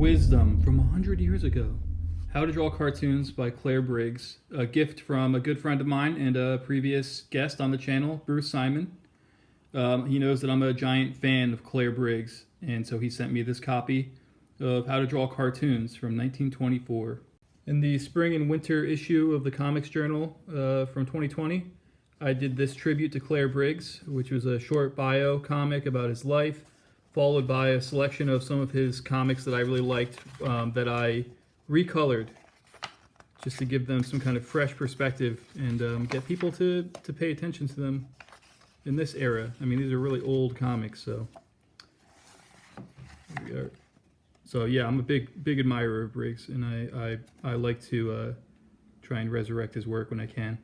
Wisdom from 100 years ago. How to Draw Cartoons by Claire Briggs. A gift from a good friend of mine and a previous guest on the channel, Bruce Simon. He knows that I'm a giant fan of Claire Briggs, and so he sent me this copy of How to Draw Cartoons from 1924. In the spring and winter issue of the Comics Journal from 2020, I did this tribute to Claire Briggs, which was a short bio comic about his life, followed by a selection of some of his comics that I really liked that I recolored just to give them some kind of fresh perspective and get people to pay attention to them in this era. I mean, these are really old comics, so here we are. So yeah, I'm a big admirer of Briggs, and I like to try and resurrect his work when I can.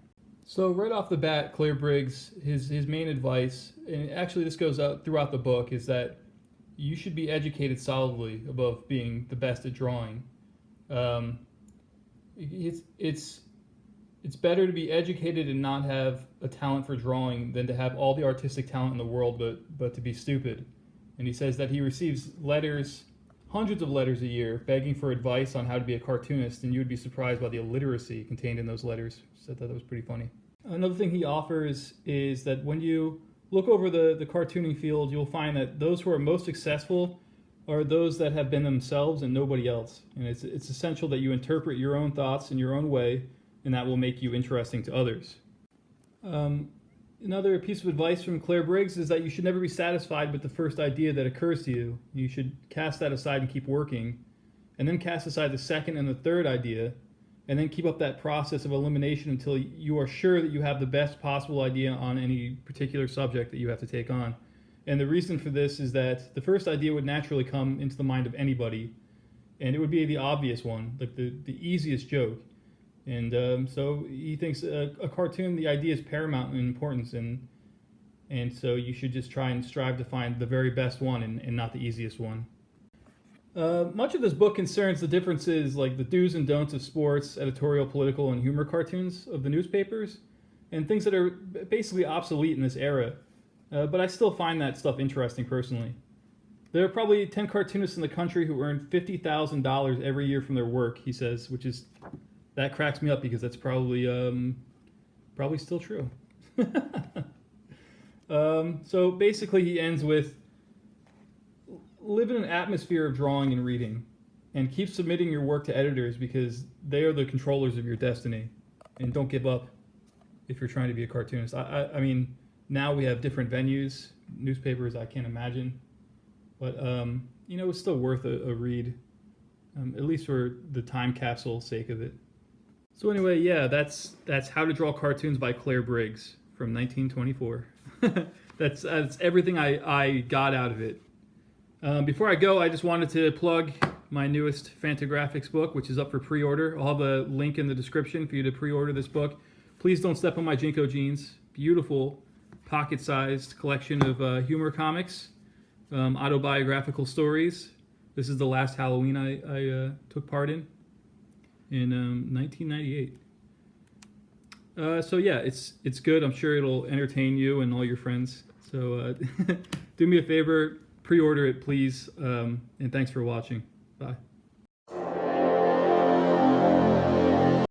So right off the bat, Claire Briggs, his main advice, and actually this goes out throughout the book, is that you should be educated solidly above being the best at drawing. It's better to be educated and not have a talent for drawing than to have all the artistic talent in the world but to be stupid. And he says that he receives letters, hundreds of letters a year, begging for advice on how to be a cartoonist, and you would be surprised by the illiteracy contained in those letters. So I thought that was pretty funny. Another thing he offers is that when you look over the cartooning field, you'll find that those who are most successful are those that have been themselves and nobody else. And it's essential that you interpret your own thoughts in your own way, and that will make you interesting to others. Another piece of advice from Claire Briggs is that you should never be satisfied with the first idea that occurs to you. You should cast that aside and keep working, and then cast aside the second and the third idea, and then keep up that process of elimination until you are sure that you have the best possible idea on any particular subject that you have to take on. And the reason for this is that the first idea would naturally come into the mind of anybody, and it would be the obvious one, like the easiest joke. And so he thinks a cartoon, the idea is paramount in importance, and so you should just try and strive to find the very best one and not the easiest one. Much of this book concerns the differences, like the do's and don'ts of sports, editorial, political, and humor cartoons of the newspapers, and things that are basically obsolete in this era. But I still find that stuff interesting personally. There are probably 10 cartoonists in the country who earn $50,000 every year from their work, he says, that cracks me up because that's probably still true. So basically he ends with, live in an atmosphere of drawing and reading, and keep submitting your work to editors because they are the controllers of your destiny, and don't give up if you're trying to be a cartoonist. I mean, now we have different venues, newspapers, I can't imagine, but it's still worth a read, at least for the time capsule sake of it. So anyway, yeah, that's How to Draw Cartoons by Claire Briggs from 1924. That's everything I got out of it. Before I go, I just wanted to plug my newest Fantagraphics book, which is up for pre-order. I'll have a link in the description for you to pre-order this book. Please don't step on my Jnco jeans. Beautiful, pocket-sized collection of humor comics, autobiographical stories. This is the last Halloween I took part in 1998. So yeah, it's good. I'm sure it'll entertain you and all your friends. So do me a favor, pre-order it, please, and thanks for watching. Bye.